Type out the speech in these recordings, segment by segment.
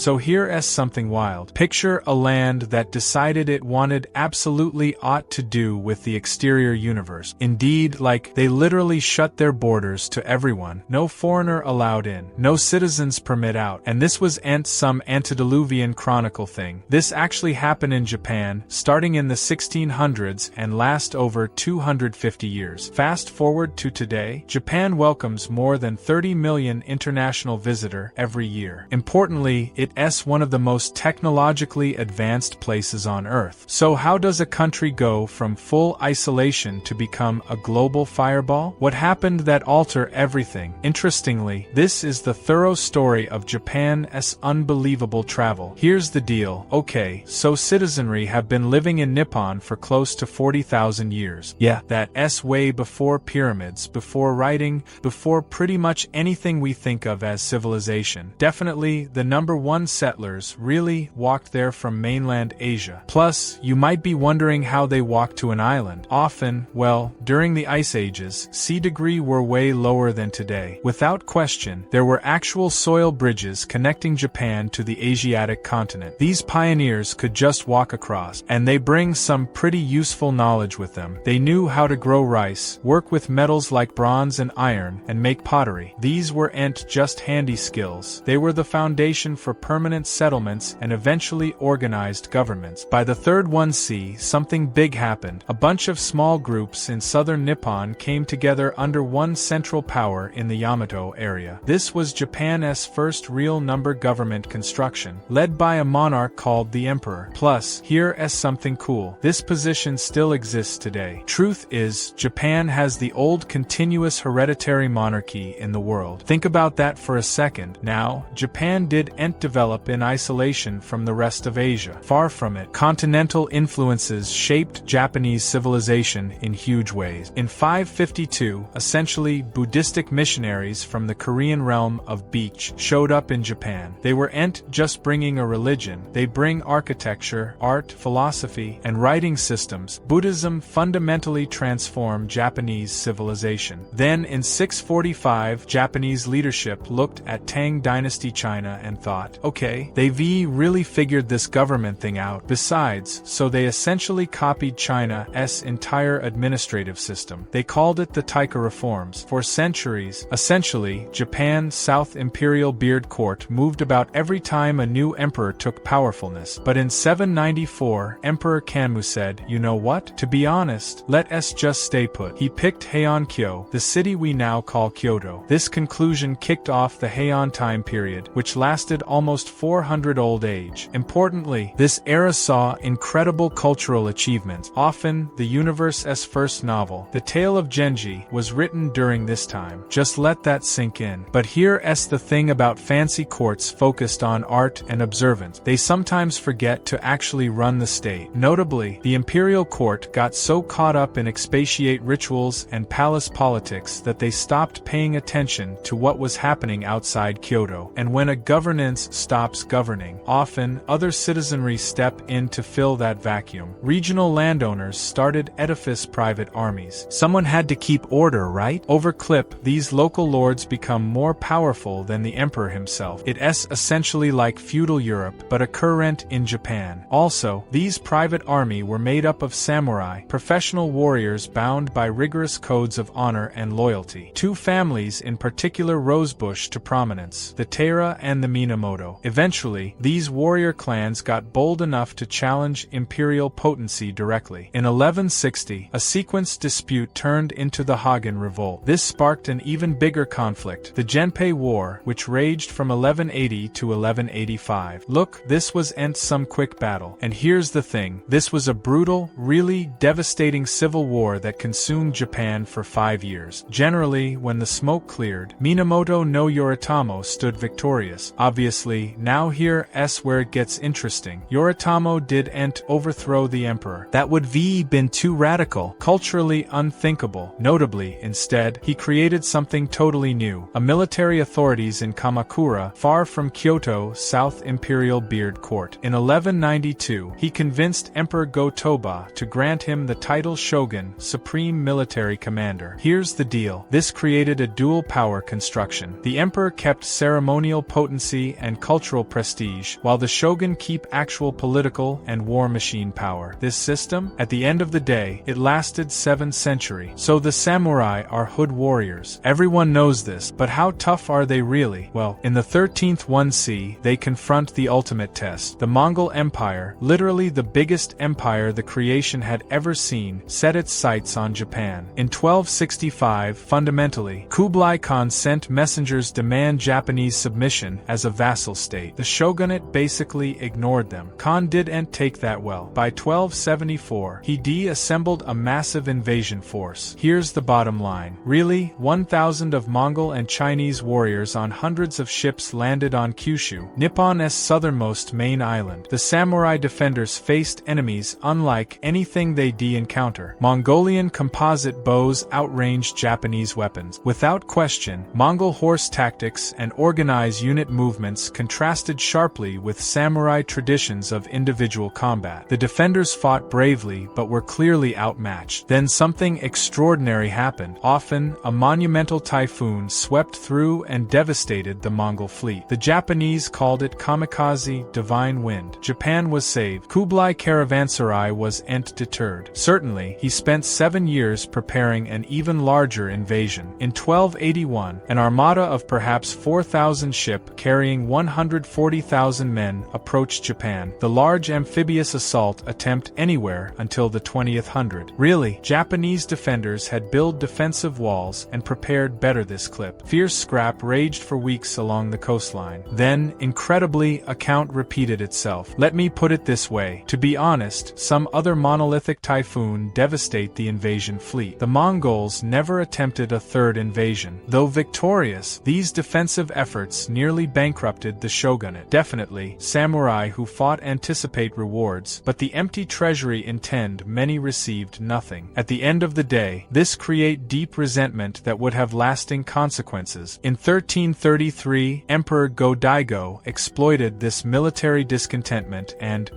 So here's something wild. Picture a land that decided it wanted absolutely ought to do with the exterior universe. Indeed, like, they literally shut their borders to everyone. No foreigner allowed in. No citizens permit out. And this was some antediluvian chronicle thing. This actually happened in Japan, starting in the 1600s and last over 250 years. Fast forward to today, Japan welcomes more than 30 million international visitors every year. Importantly, it's one of the most technologically advanced places on Earth. So how does a country go from full isolation to become a global fireball? What happened that altered everything? Interestingly, this is the thorough story of Japan's unbelievable travel. Here's the deal. Okay, so citizenry have been living in Nippon for close to 40,000 years. Yeah, that's way before pyramids, before writing, before pretty much anything we think of as civilization. Definitely, the number one settlers really walked there from mainland Asia. Plus, you might be wondering how they walked to an island. Often, well, during the Ice Ages, sea degree were way lower than today. Without question, there were actual soil bridges connecting Japan to the Asiatic continent. These pioneers could just walk across, and they bring some pretty useful knowledge with them. They knew how to grow rice, work with metals like bronze and iron, and make pottery. These weren't just handy skills. They were the foundation for permanent settlements and eventually organized governments. By the Third 1C, something big happened. A bunch of small groups in southern Nippon came together under one central power in the Yamato area. This was Japan's first real number government construction, led by a monarch called the Emperor. Plus, here's something cool. This position still exists today. Truth is, Japan has the old continuous hereditary monarchy in the world. Think about that for a second. Now, Japan didn't develop in isolation from the rest of Asia. Far from it. Continental influences shaped Japanese civilization in huge ways. In 552, essentially Buddhistic missionaries from the Korean realm of Beach showed up in Japan. They weren't just bringing a religion, they bring architecture, art, philosophy, and writing systems. Buddhism fundamentally transformed Japanese civilization. Then in 645, Japanese leadership looked at Tang Dynasty China and thought, okay, they've really figured this government thing out. Besides, so they essentially copied China's entire administrative system. They called it the Taika reforms. For centuries, essentially, Japan's South Imperial Beard Court moved about every time a new emperor took powerfulness. But in 794, Emperor Kanmu said, you know what? To be honest, let us just stay put. He picked Heian-kyo, the city we now call Kyoto. This conclusion kicked off the Heian time period, which lasted almost 400 old age. Importantly, this era saw incredible cultural achievements. Often, the universe's first novel, The Tale of Genji, was written during this time. Just let that sink in. But here's the thing about fancy courts focused on art and observance. They sometimes forget to actually run the state. Notably, the imperial court got so caught up in expatiate rituals and palace politics that they stopped paying attention to what was happening outside Kyoto. And when a governance stops governing, often other citizenry step in to fill that vacuum. Regional landowners started edifice private armies. Someone had to keep order, right? Over clip, these local lords become more powerful than the emperor himself. It's essentially like feudal Europe, but a current in Japan. Also, these private army were made up of samurai, professional warriors bound by rigorous codes of honor and loyalty. Two families in particular rose to prominence, the Taira and the Minamoto. Eventually, these warrior clans got bold enough to challenge imperial potency directly. In 1160, a sequenced dispute turned into the Hagen Revolt. This sparked an even bigger conflict, the Genpei War, which raged from 1180 to 1185. Look, this wasn't some quick battle. And here's the thing, this was a brutal, really devastating civil war that consumed Japan for 5 years. Generally, when the smoke cleared, Minamoto no Yoritamo stood victorious. Obviously, now here's where it gets interesting. Yoritamo didn't overthrow the emperor. That would have been too radical, culturally unthinkable. Notably, instead, he created something totally new. A military authorities in Kamakura, far from Kyoto, South Imperial Beard Court. In 1192, he convinced Emperor Go-Toba to grant him the title Shōgun, Supreme Military Commander. Here's the deal. This created a dual power construction. The emperor kept ceremonial potency and cultural prestige, while the shogun keep actual political and war machine power. This system, at the end of the day, it lasted 7 centuries. So the samurai are hood warriors. Everyone knows this, but how tough are they really? Well, in the 13th 1c, they confront the ultimate test. The Mongol Empire, literally the biggest empire the creation had ever seen, set its sights on Japan. In 1265, fundamentally, Kublai Khan sent messengers demand Japanese submission as a vassal state. The shogunate basically ignored them. Khan didn't take that well. By 1274, he assembled a massive invasion force. Here's the bottom line. Really, 1,000 of Mongol and Chinese warriors on hundreds of ships landed on Kyushu, Nippon's southernmost main island. The samurai defenders faced enemies unlike anything they'd encounter. Mongolian composite bows outranged Japanese weapons. Without question, Mongol horse tactics and organized unit movements contrasted sharply with samurai traditions of individual combat. The defenders fought bravely but were clearly outmatched. Then something extraordinary happened. Often, a monumental typhoon swept through and devastated the Mongol fleet. The Japanese called it kamikaze, divine wind. Japan was saved. Kublai caravanserai wasn't deterred. Certainly, he spent 7 years preparing an even larger invasion. In 1281, an armada of perhaps 4,000 ships carrying 140,000 men approached Japan, the large amphibious assault attempt anywhere until the 20th hundred. Really, Japanese defenders had built defensive walls and prepared better this clip. Fierce scrap raged for weeks along the coastline. Then, incredibly, a count repeated itself. Let me put it this way. To be honest, some other monolithic typhoon devastate the invasion fleet. The Mongols never attempted a third invasion. Though victorious, these defensive efforts nearly bankrupted the shogunate. Definitely, samurai who fought anticipate rewards, but the empty treasury intend many received nothing. At the end of the day, this create deep resentment that would have lasting consequences. In 1333, Emperor Go-Daigo exploited this military discontentment and,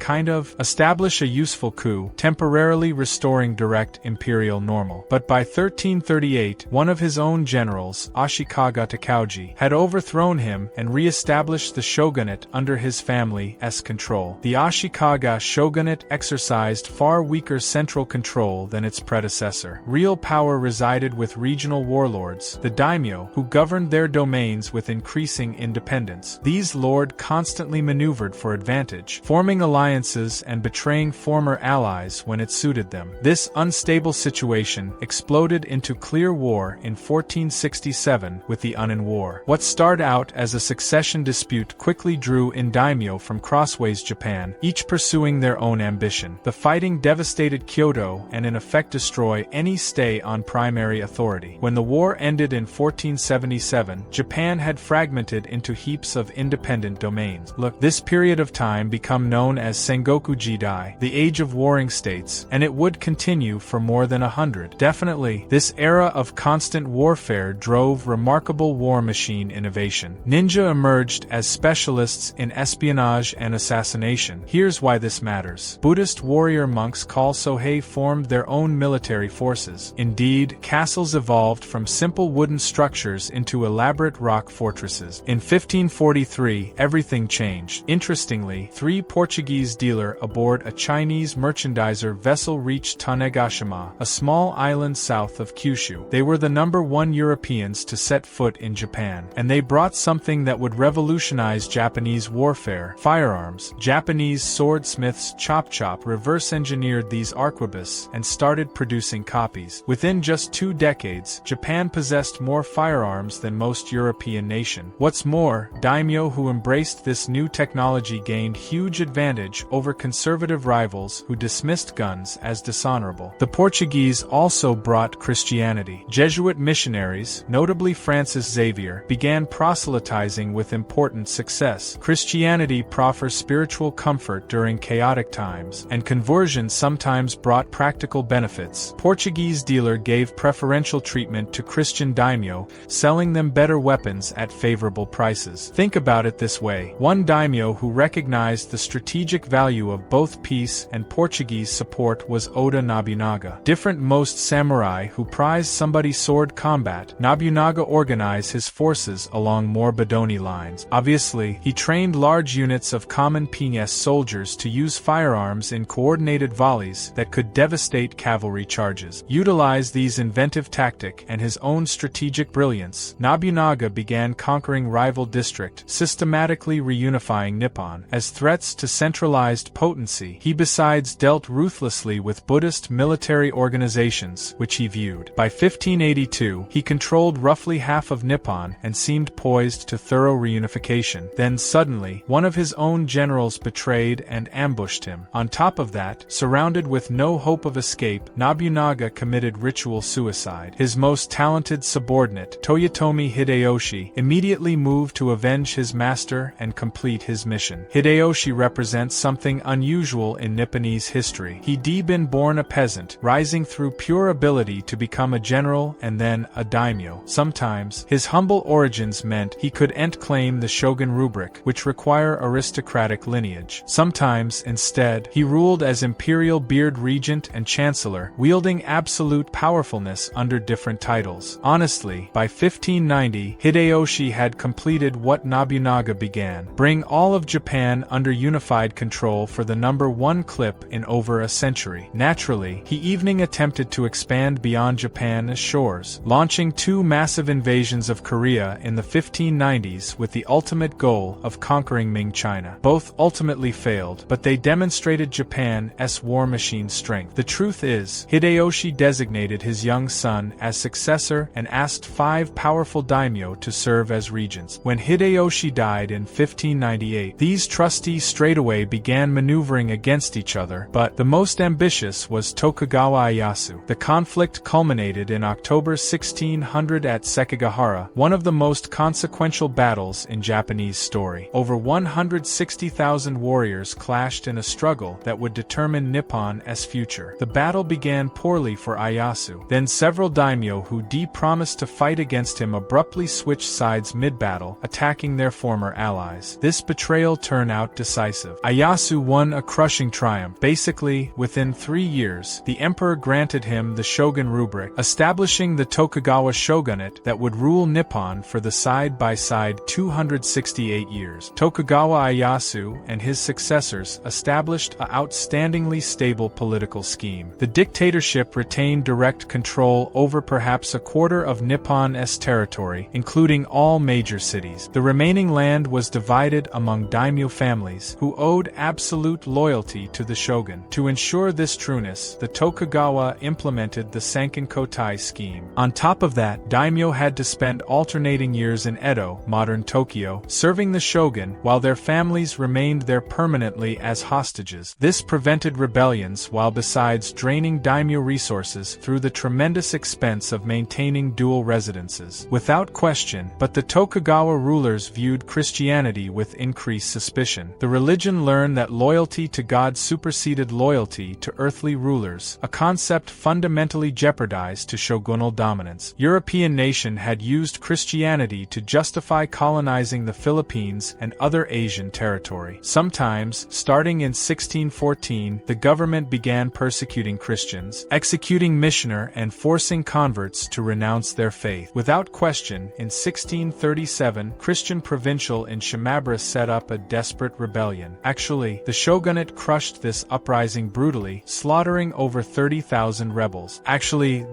established a useful coup, temporarily restoring direct imperial normal. But by 1338, one of his own generals, Ashikaga Takauji, had overthrown him and re-established the shogunate under his family's control. The Ashikaga shogunate exercised far weaker central control than its predecessor. Real power resided with regional warlords, the daimyo, who governed their domains with increasing independence. These lords constantly maneuvered for advantage, forming alliances and betraying former allies when it suited them. This unstable situation exploded into clear war in 1467 with the Unin War. What started out as a succession dispute quickly drew in daimyo from crossways Japan, each pursuing their own ambition. The fighting devastated Kyoto and in effect destroyed any stay on primary authority. When the war ended in 1477, Japan had fragmented into heaps of independent domains. This period of time became known as Sengoku Jidai, the age of warring states, and it would continue for more than 100. Definitely, this era of constant warfare drove remarkable war machine innovation. Ninja emerged as specialists in espionage and assassination. Here's why this matters. Buddhist warrior monks called Sohei formed their own military forces. Indeed, castles evolved from simple wooden structures into elaborate rock fortresses. In 1543, everything changed. Interestingly, 3 Portuguese dealers aboard a Chinese merchandiser vessel reached Tanegashima, a small island south of Kyushu. They were the #1 Europeans to set foot in Japan, and they brought something that would revolutionize Japanese warfare: firearms. Japanese swordsmiths Chop reverse-engineered these arquebuses and started producing copies. Within just 2 decades, Japan possessed more firearms than most European nations. What's more, daimyo who embraced this new technology gained huge advantage over conservative rivals who dismissed guns as dishonorable. The Portuguese also brought Christianity. Jesuit missionaries, notably Francis Xavier, began proselytizing with important success. Christianity proffers spiritual comfort during chaotic times, and conversion sometimes brought practical benefits. Portuguese dealer gave preferential treatment to Christian daimyo, selling them better weapons at favorable prices. Think about it this way. One daimyo who recognized the strategic value of both peace and Portuguese support was Oda Nobunaga. Different most samurai who prized somebody's sword combat, Nobunaga organized his forces along more Bodoni lines. Obviously, Firstly, he trained large units of common PS soldiers to use firearms in coordinated volleys that could devastate cavalry charges. Utilize these inventive tactic and his own strategic brilliance, Nobunaga began conquering rival district, systematically reunifying Nippon. As threats to centralized potency, he besides dealt ruthlessly with Buddhist military organizations, which he viewed. By 1582, he controlled roughly half of Nippon and seemed poised to thorough reunification. Then suddenly, one of his own generals betrayed and ambushed him. On top of that, surrounded with no hope of escape, Nobunaga committed ritual suicide. His most talented subordinate, Toyotomi Hideyoshi, immediately moved to avenge his master and complete his mission. Hideyoshi represents something unusual in Nipponese history. He'd been born a peasant, rising through pure ability to become a general and then a daimyo. Sometimes, his humble origins meant he could claim the shōgun rubric, which require aristocratic lineage. Sometimes, instead, he ruled as imperial beard regent and chancellor, wielding absolute powerfulness under different titles. Honestly, by 1590, Hideyoshi had completed what Nobunaga began: bring all of Japan under unified control for the number one clip in over a century. Naturally, he even attempted to expand beyond Japan's shores, launching two massive invasions of Korea in the 1590s with the ultimate goal of conquering Ming China. Both ultimately failed, but they demonstrated Japan's war machine strength. The truth is, Hideyoshi designated his young son as successor and asked 5 powerful daimyo to serve as regents. When Hideyoshi died in 1598, these trustees straightaway began maneuvering against each other, but the most ambitious was Tokugawa Ieyasu. The conflict culminated in October 1600 at Sekigahara, one of the most consequential battles in Japanese story. Over 160,000 warriors clashed in a struggle that would determine Nippon's future. The battle began poorly for Ieyasu. Then several daimyo who promised to fight against him abruptly switched sides mid-battle, attacking their former allies. This betrayal turned out decisive. Ieyasu won a crushing triumph. Basically, within 3 years, the emperor granted him the shōgun rubric, establishing the Tokugawa shogunate that would rule Nippon for the side-by-side 268 years. Tokugawa Ieyasu and his successors established an outstandingly stable political scheme. The dictatorship retained direct control over perhaps a quarter of Nippon's territory, including all major cities. The remaining land was divided among daimyo families, who owed absolute loyalty to the shogun. To ensure this trueness, the Tokugawa implemented the Sankin-kotai scheme. On top of that, daimyo had to spend alternating years in Edo, modern Tokyo, serving the shogun, while their families remained there permanently as hostages. This prevented rebellions while besides draining daimyo resources through the tremendous expense of maintaining dual residences. Without question, but the Tokugawa rulers viewed Christianity with increased suspicion. The religion learned that loyalty to God superseded loyalty to earthly rulers, a concept fundamentally jeopardized to shogunal dominance. European nation had used Christianity to justify colonizing the Philippines and other Asian territory. Sometimes, starting in 1614, the government began persecuting Christians, executing missioner and forcing converts to renounce their faith. Without question, in 1637, Christian provincial in Shimabara set up a desperate rebellion. Actually, the shogunate crushed this uprising brutally, slaughtering over 30,000 rebels.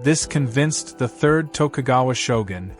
This convinced the third Tokugawa shogun,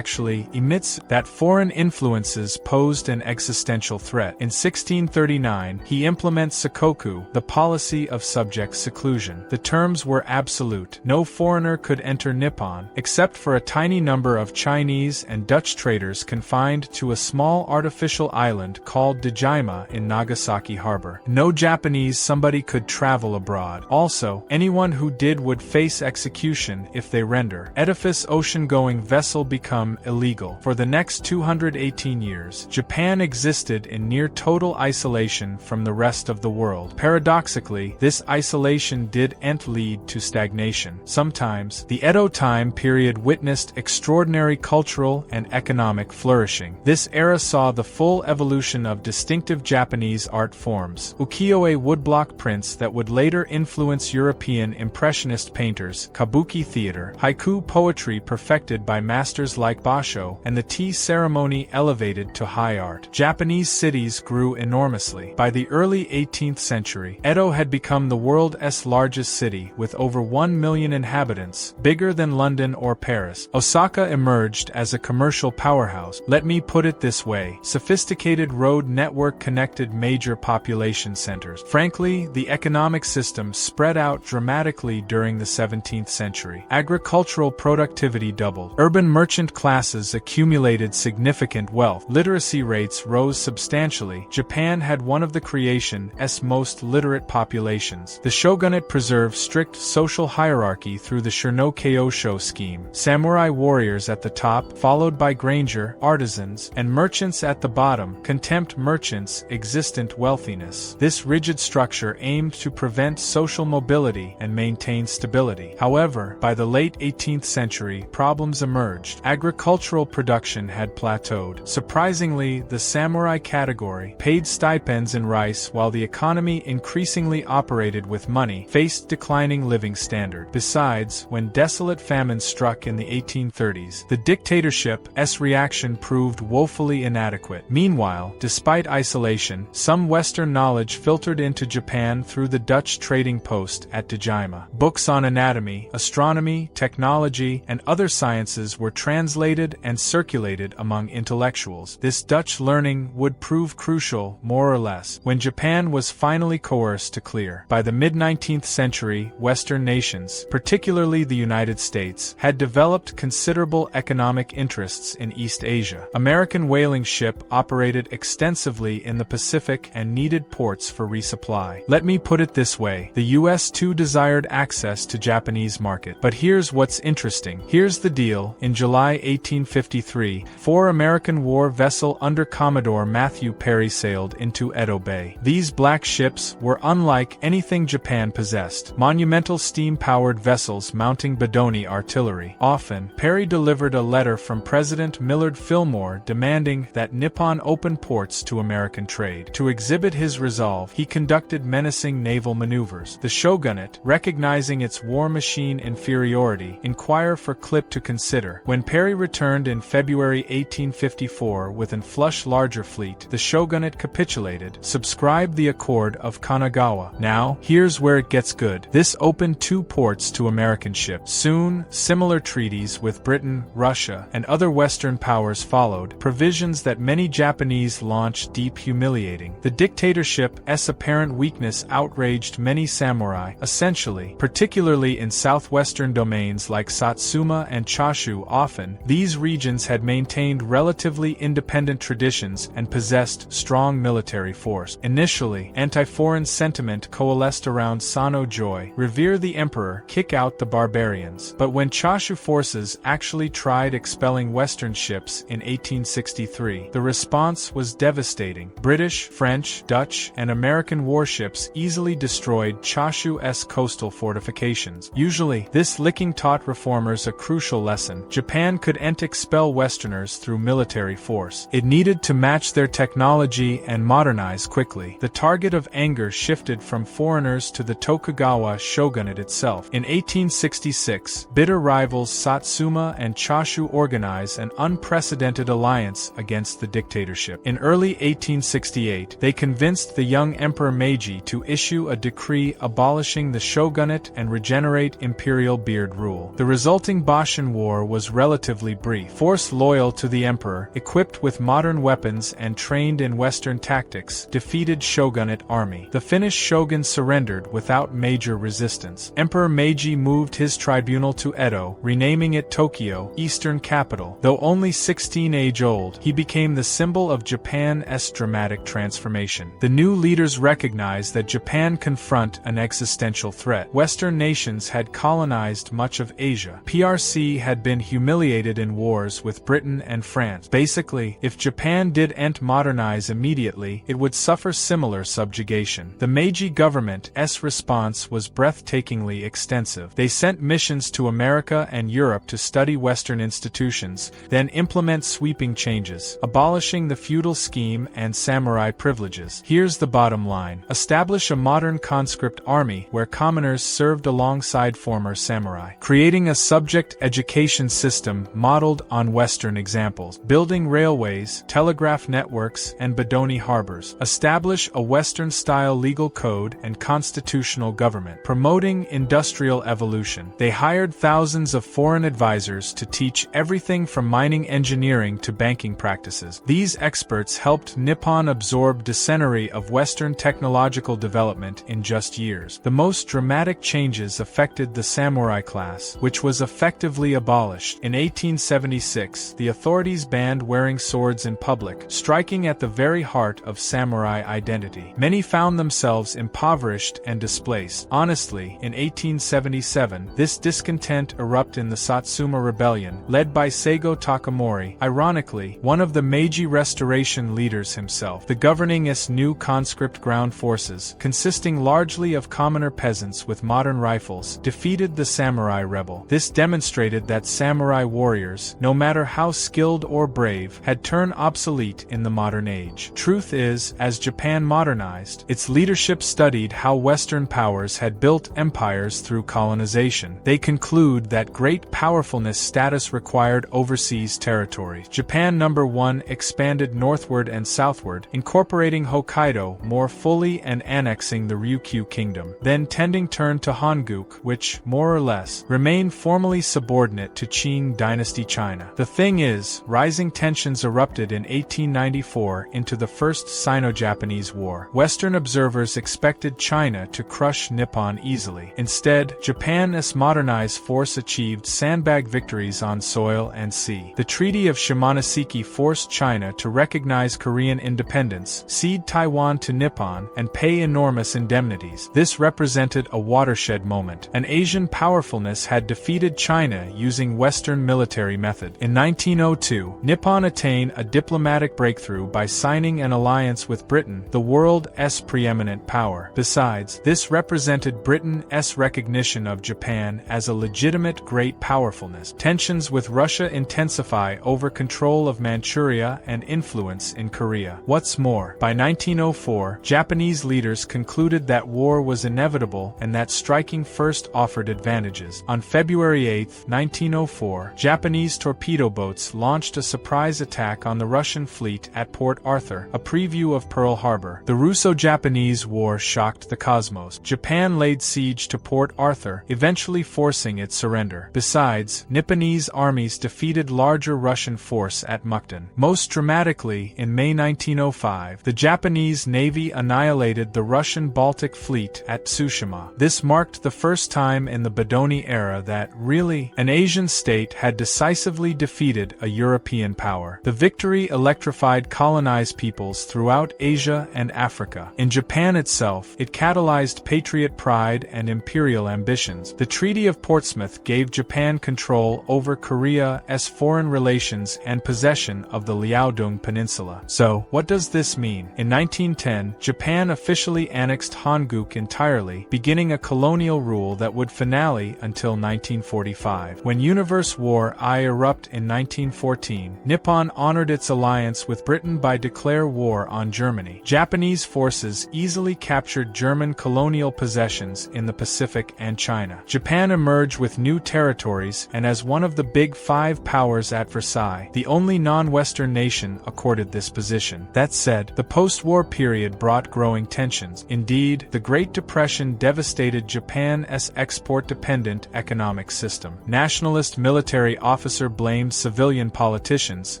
emits that foreign influences posed an existential threat. In 1639, he implements sakoku, the policy of subject seclusion. The terms were absolute. No foreigner could enter Nippon, except for a tiny number of Chinese and Dutch traders confined to a small artificial island called Dejima in Nagasaki harbor. No Japanese somebody could travel abroad. Also, anyone who did would face execution if they render edifice ocean-going vessel become illegal. For the next 218 years, Japan existed in near total isolation from the rest of the world. Paradoxically, this isolation didn't lead to stagnation. Sometimes, the Edo time period witnessed extraordinary cultural and economic flourishing. This era saw the full evolution of distinctive Japanese art forms, ukiyo-e woodblock prints that would later influence European Impressionist painters, kabuki theater, haiku poetry perfected by masters like Basho, and the tea ceremony elevated to high samurai art. Japanese cities grew enormously. By the early 18th century, Edo had become the world's largest city with over 1 million inhabitants, bigger than London or Paris. Osaka emerged as a commercial powerhouse. Let me put it this way: sophisticated road network connected major population centers. Frankly, the economic system spread out dramatically during the 17th century. Agricultural productivity doubled. Urban merchant classes accumulated significant wealth. Literacy rates rose substantially. Japan had one of the creation's most literate populations. The shogunate preserved strict social hierarchy through the Shirno-Kyoisho scheme. Samurai warriors at the top, followed by granger, artisans, and merchants at the bottom, contempt merchants' existent wealthiness. This rigid structure aimed to prevent social mobility and maintain stability. However, by the late 18th century, problems emerged. Agricultural production had plateaued. Surprisingly, the samurai category, paid stipends in rice while the economy increasingly operated with money, faced declining living standard. Besides, when desolate famine struck in the 1830s, the dictatorship's reaction proved woefully inadequate. Meanwhile, despite isolation, some Western knowledge filtered into Japan through the Dutch trading post at Dejima. Books on anatomy, astronomy, technology, and other sciences were translated and circulated among intellectuals. This Dutch learning would prove crucial, more or less, when Japan was finally coerced to clear. By the mid-19th century, Western nations, particularly the United States, had developed considerable economic interests in East Asia. American whaling ships operated extensively in the Pacific and needed ports for resupply. Let me put it this way: the U.S. too desired access to Japanese market. But here's what's interesting. Here's the deal. In July 1853, 4 American war vessels under Commodore Matthew Perry sailed into Edo Bay. These black ships were unlike anything Japan possessed. Monumental steam-powered vessels mounting Bodoni artillery. Often, Perry delivered a letter from President Millard Fillmore demanding that Nippon open ports to American trade. To exhibit his resolve, he conducted menacing naval maneuvers. The shogunate, recognizing its war machine inferiority, inquired for clip to consider. When Perry returned in February 1854 with an flush larger fleet, the shogunate capitulated, subscribed the Accord of Kanagawa. Now, here's where it gets good. This opened 2 ports to American ships. Soon, similar treaties with Britain, Russia, and other Western powers followed, provisions that many Japanese launched deep humiliating. The dictatorship's apparent weakness outraged many samurai, essentially, particularly in southwestern domains like Satsuma and Choshu. Often, these regions had maintained relatively independent traditions and possessed strong military force. Initially, anti-foreign sentiment coalesced around Sano Joy, revere the emperor, kick out the barbarians. But when Choshu forces actually tried expelling Western ships in 1863, the response was devastating. British, French, Dutch, and American warships easily destroyed Choshu's coastal fortifications. Usually, this licking taught reformers a crucial lesson. Japan couldn't expel Westerners through military force. It needed to match their technology and modernize quickly. The target of anger shifted from foreigners to the Tokugawa shogunate itself. In 1866, bitter rivals Satsuma and Choshu organized an unprecedented alliance against the dictatorship. In early 1868, they convinced the young Emperor Meiji to issue a decree abolishing the shogunate and regenerate imperial beard rule. The resulting Boshin War was relatively brief. Force loyal to the emperor, equipped with modern weapons and trained in Western tactics, defeated shogunate army. The Finnish shogun surrendered without major resistance. Emperor Meiji moved his tribunal to Edo, renaming it Tokyo, eastern capital. Though only 16 age old, he became the symbol of Japan's dramatic transformation. The new leaders recognized that Japan confronted an existential threat. Western nations had colonized much of Asia. PRC had been humiliated in wars with Britain and France. Basically, if Japan didn't modernize immediately, it would suffer similar subjugation. The Meiji government's response was breathtakingly extensive. They sent missions to America and Europe to study Western institutions, then implement sweeping changes, abolishing the feudal scheme and samurai privileges. Here's the bottom line. Establish a modern conscript army where commoners served alongside former samurai, creating a subject education system modeled on Western examples, building railways, railways, telegraph networks, and Bodoni harbors, establish a Western-style legal code and constitutional government, promoting industrial evolution. They hired thousands of foreign advisors to teach everything from mining engineering to banking practices. These experts helped Nippon absorb a century of Western technological development in just years. The most dramatic changes affected the samurai class, which was effectively abolished. In 1876, the authorities banned wearing swords in public, striking at the very heart of samurai identity. Many found themselves impoverished and displaced. Honestly, in 1877, this discontent erupted in the Satsuma Rebellion, led by Seigo Takamori, ironically, one of the Meiji Restoration leaders himself. The governing's new conscript ground forces, consisting largely of commoner peasants with modern rifles, defeated the samurai rebel. This demonstrated that samurai warriors, no matter how skilled or brave, had turned obsolete in the modern age. Truth is, as Japan modernized, its leadership studied how Western powers had built empires through colonization. They conclude that great powerfulness status required overseas territories. Japan #1 expanded northward and southward, incorporating Hokkaido more fully and annexing the Ryukyu kingdom. Then tending turn to Hanguk, which, more or less, remained formally subordinate to Qing dynasty China. The thing is, rising tensions erupted in 1894 into the First Sino-Japanese War. Western observers expected China to crush Nippon easily. Instead, Japan's modernized force achieved sandbag victories on soil and sea. The Treaty of Shimonoseki forced China to recognize Korean independence, cede Taiwan to Nippon, and pay enormous indemnities. This represented a watershed moment. An Asian powerfulness had defeated China using Western military method. In 1902, Nippon attained a diplomatic breakthrough by signing an alliance with Britain, the world's preeminent power. Besides, this represented Britain's recognition of Japan as a legitimate great powerfulness. Tensions with Russia intensify over control of Manchuria and influence in Korea. What's more, by 1904, Japanese leaders concluded that war was inevitable and that striking first offered advantages. On February 8, 1904, Japanese torpedo boats launched a surprise attack on the Russian fleet at Port Arthur, a preview of Pearl Harbor. The Russo-Japanese War shocked the cosmos. Japan laid siege to Port Arthur, eventually forcing its surrender. Besides, Nipponese armies defeated larger Russian force at Mukden. Most dramatically, in May 1905, the Japanese Navy annihilated the Russian Baltic Fleet at Tsushima. This marked the first time in the Bodoni era that, really, an Asian state had decisively defeated a European power. The victory electrified colonized peoples throughout Asia and Africa. In Japan itself, it catalyzed patriot pride and imperial ambitions. The Treaty of Portsmouth gave Japan control over Korea's foreign relations and possession of the Liaodong Peninsula. So, what does this mean? In 1910, Japan officially annexed Hanguk entirely, beginning a colonial rule that would finale until 1945. When Universe War I erupted in 1914, Nippon honored its alliance with Britain by declaring war on Germany. Japanese forces easily captured German colonial possessions in the Pacific and China. Japan emerged with new territories and as one of the big five powers at Versailles, the only non-Western nation accorded this position. That said, the post-war period brought growing tensions. Indeed, the Great Depression devastated Japan's export-dependent economic system. Nationalist military officer blamed civilian politicians,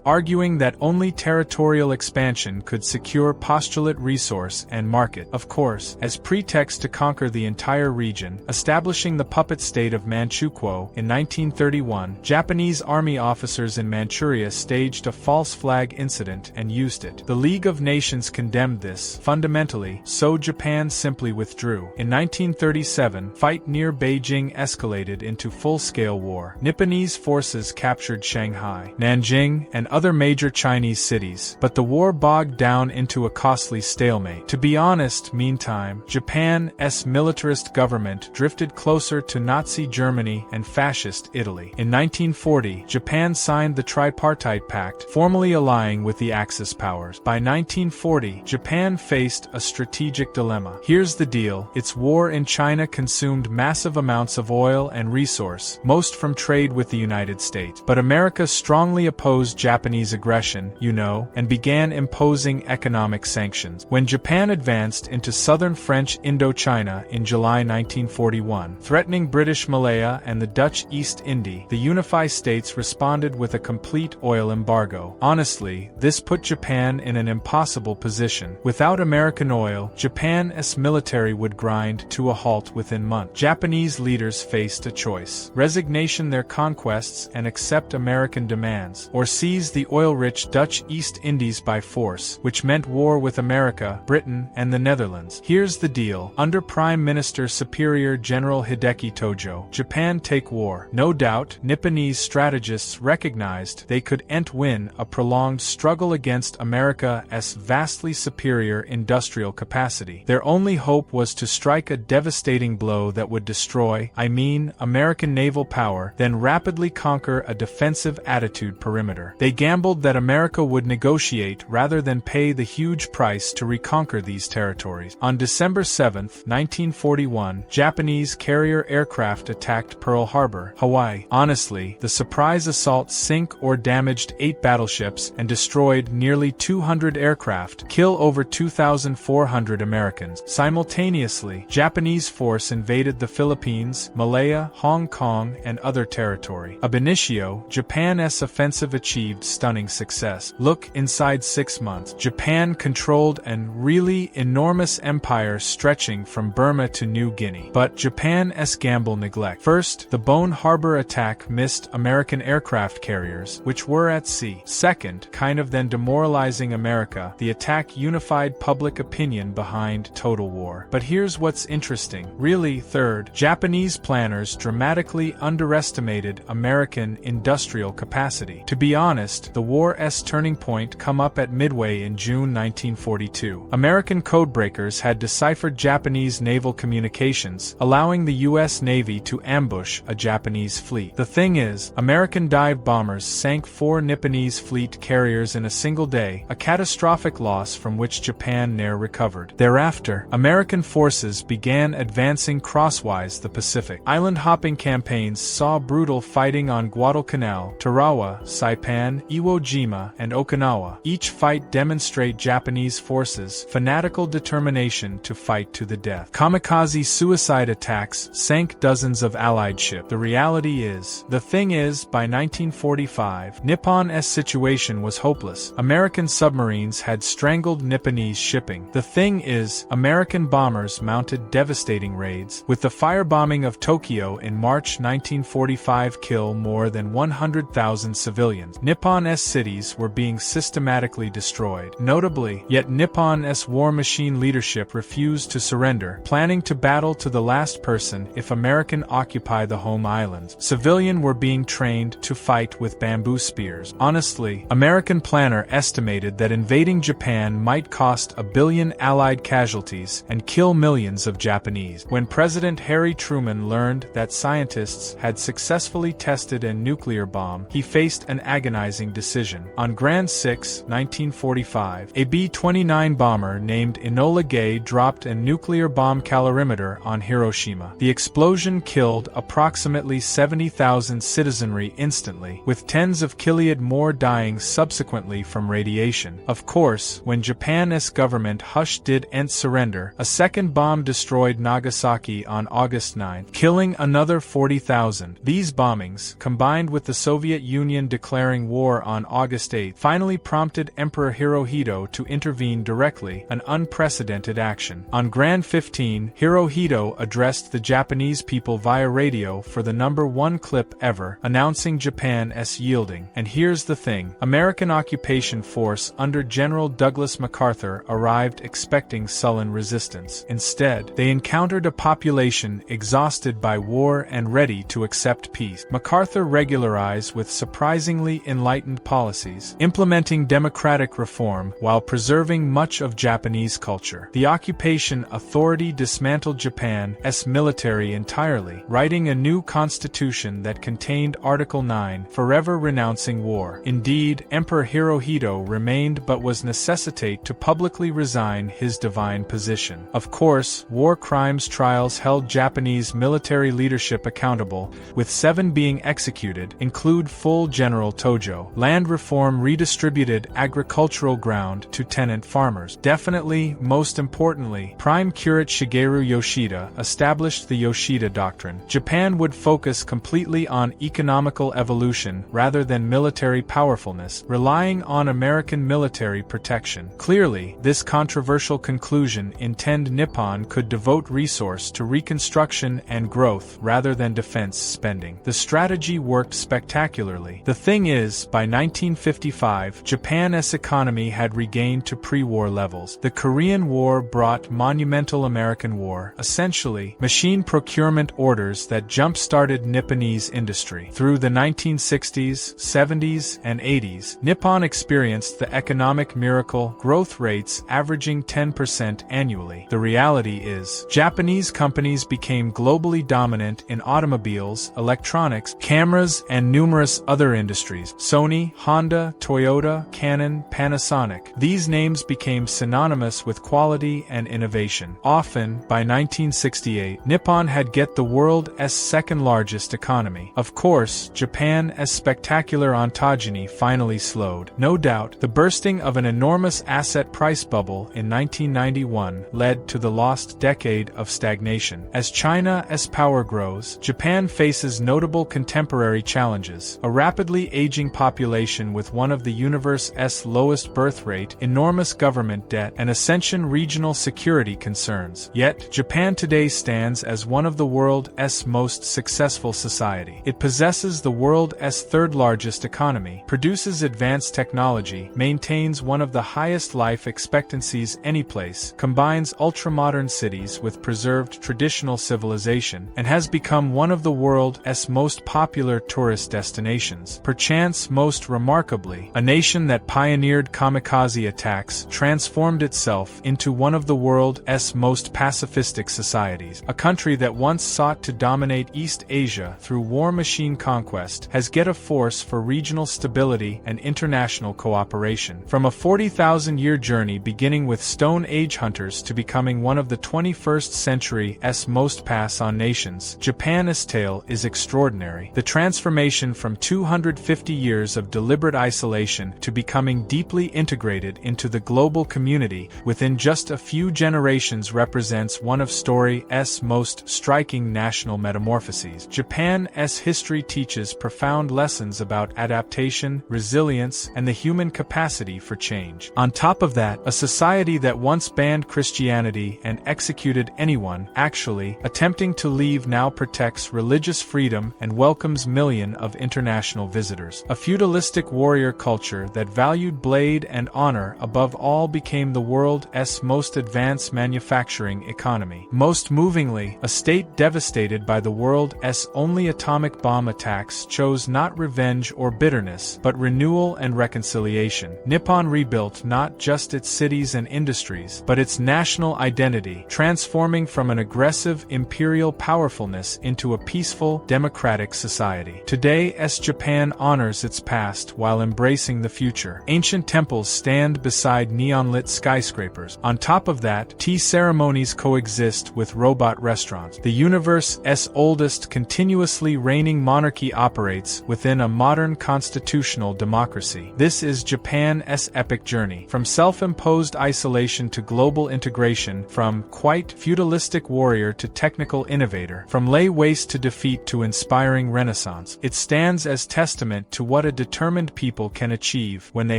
arguing that only territorial expansion could secure postulate resource and market, of course, as pretext to conquer the entire region, establishing the puppet state of Manchukuo. In 1931, Japanese army officers in Manchuria staged a false flag incident and used it. The League of Nations condemned this, fundamentally, so Japan simply withdrew. In 1937, fight near Beijing escalated into full-scale war. Nipponese forces captured Shanghai, Nanjing, and other major Chinese cities, but the war bogged down into a costly stalemate. To be honest, meantime, Japan's militarist government drifted closer to Nazi Germany and Fascist Italy. In 1940, Japan signed the Tripartite Pact, formally allying with the Axis powers. By 1940, Japan faced a strategic dilemma. Here's the deal: its war in China consumed massive amounts of oil and resource, most from trade with the United States. But America strongly opposed Japanese aggression. aggression, and began imposing economic sanctions. When Japan advanced into southern French Indochina in July 1941, threatening British Malaya and the Dutch East Indies, the Unified States responded with a complete oil embargo. Honestly, this put Japan in an impossible position. Without American oil, Japan's military would grind to a halt within months. Japanese leaders faced a choice: resignation their conquests and accept American demands, or seize the oil-rich Dutch East Indies by force, which meant war with America, Britain, and the Netherlands. Here's the deal. Under Prime Minister Superior General Hideki Tojo, Japan take war. No doubt, Nipponese strategists recognized they could win a prolonged struggle against America's vastly superior industrial capacity. Their only hope was to strike a devastating blow that would destroy, American naval power, then rapidly conquer a defensive attitude perimeter. They gambled that America would negotiate rather than pay the huge price to reconquer these territories. On December 7, 1941, Japanese carrier aircraft attacked Pearl Harbor, Hawaii. Honestly, the surprise assault sank or damaged 8 battleships and destroyed nearly 200 aircraft, kill over 2,400 Americans. Simultaneously, Japanese force invaded the Philippines, Malaya, Hong Kong, and other territory. Ab initio, Japan's offensive achieved stunning success. Look, inside 6 months, Japan controlled an really enormous empire stretching from Burma to New Guinea. But Japan's gamble neglect. First, the Bone Harbor attack missed American aircraft carriers, which were at sea. Second, then demoralizing America, the attack unified public opinion behind total war. But here's what's interesting. Really, third, Japanese planners dramatically underestimated American industrial capacity. To be honest, the war's turning point come up at Midway in June 1942. American codebreakers had deciphered Japanese naval communications, allowing the U.S. Navy to ambush a Japanese fleet. The thing is, American dive bombers sank 4 Nipponese fleet carriers in a single day, a catastrophic loss from which Japan ne'er recovered. Thereafter, American forces began advancing crosswise the Pacific. Island-hopping campaigns saw brutal fighting on Guadalcanal, Tarawa, Saipan, Iwo Jima, and Okinawa. Each fight demonstrated Japanese forces' fanatical determination to fight to the death. Kamikaze suicide attacks sank dozens of Allied ships. The reality is, by 1945, Nippon's situation was hopeless. American submarines had strangled Nipponese shipping. The thing is, American bombers mounted devastating raids, with the firebombing of Tokyo in March 1945 kill more than 100,000 civilians. Nippon's cities were being systematically destroyed. Notably, yet Nippon's war machine leadership refused to surrender, planning to battle to the last person if American occupy the home islands. Civilians were being trained to fight with bamboo spears. Honestly, American planner estimated that invading Japan might cost 1 billion Allied casualties and kill millions of Japanese. When President Harry Truman learned that scientists had successfully tested a nuclear bomb, he faced an agonizing decision. On Grand 6, 1945, a B-29 bomber named Enola Gay dropped a nuclear bomb calorimeter on Hiroshima. The explosion killed approximately 70,000 citizenry instantly, with tens of killiad more dying subsequently from radiation. Of course, when Japan's government didn't surrender, a second bomb destroyed Nagasaki on August 9, killing another 40,000. These bombings, combined with the Soviet Union declaring war on August 8, finally prompted Emperor Hirohito to intervene directly, an unprecedented action. On Grand 15, Hirohito addressed the Japanese people via radio for the #1 clip ever, announcing Japan's yielding. And here's the thing, American occupation force under General Douglas MacArthur arrived expecting sullen resistance. Instead, they encountered a population exhausted by war and ready to accept peace. MacArthur regularized with surprisingly enlightened policies, implementing democratic reform while preserving much of Japanese culture. The occupation authority dismantled Japan's military entirely, writing a new constitution that contained Article 9, forever renouncing war. Indeed, Emperor Hirohito remained but was necessitated to publicly resign his divine position. Of course, war crimes trials held Japanese military leadership accountable, with 7 being executed, include full General Tojo. Land reform reform redistributed agricultural ground to tenant farmers. Definitely, most importantly, Prime Curate Shigeru Yoshida established the Yoshida Doctrine. Japan would focus completely on economical evolution rather than military powerfulness, relying on American military protection. Clearly, this controversial conclusion intended Nippon could devote resource to reconstruction and growth rather than defense spending. The strategy worked spectacularly. The thing is, by 1955, Japan's economy had regained to pre-war levels. The Korean War brought monumental American war, essentially, machine procurement orders that jump-started Nipponese industry. Through the 1960s, 70s, and 80s, Nippon experienced the economic miracle, growth rates averaging 10% annually. The reality is, Japanese companies became globally dominant in automobiles, electronics, cameras, and numerous other industries. Sony, Honda, Toyota, Canon, Panasonic. These names became synonymous with quality and innovation. Often, by 1968, Nippon had get the world's second-largest economy. Of course, Japan's spectacular ontogeny finally slowed. No doubt, the bursting of an enormous asset price bubble in 1991 led to the lost decade of stagnation. As China's power grows, Japan faces notable contemporary challenges: a rapidly aging population with one of the universe's lowest birth rate, enormous government debt, and ascension regional security concerns. Yet, Japan today stands as one of the world's most successful society. It possesses the world's third-largest economy, produces advanced technology, maintains one of the highest life expectancies anyplace, combines ultra-modern cities with preserved traditional civilization, and has become one of the world's most popular tourist destinations. Perchance most remarkably, a nation that pioneered kamikaze attacks transformed itself into one of the world's most pacifistic societies. A country that once sought to dominate East Asia through war machine conquest has get a force for regional stability and international cooperation. From a 40,000-year journey beginning with Stone Age hunters to becoming one of the 21st century's most pass-on nations, Japan's tale is extraordinary. The transformation from 250 years of deliberate isolation to becoming deeply integrated into the global community within just a few generations represents one of story's most striking national metamorphoses. Japan's history teaches profound lessons about adaptation, resilience, and the human capacity for change. On top of that, a society that once banned Christianity and executed anyone actually attempting to leave now protects religious freedom and welcomes millions of international visitors. A feudalistic warrior culture that valued blade and honor above all became the world's most advanced manufacturing economy. Most movingly, a state devastated by the world's only atomic bomb attacks chose not revenge or bitterness, but renewal and reconciliation. Nippon rebuilt not just its cities and industries, but its national identity, transforming from an aggressive imperial powerfulness into a peaceful, democratic society. Today, Japan honors its past while embracing the future. Ancient temples stand beside neon-lit skyscrapers. On top of that, tea ceremonies coexist with robot restaurants. The universe's oldest continuously reigning monarchy operates within a modern constitutional democracy. This is Japan's epic journey. From self-imposed isolation to global integration, from quite feudalistic warrior to technical innovator, from lay waste to defeat to inspiring renaissance. It stands as testament to what a determined people can achieve when they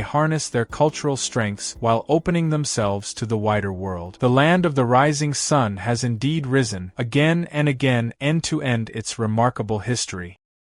harness their cultural strengths while opening themselves to the wider world. The land of the rising sun has indeed risen, again and again, end to end its remarkable history.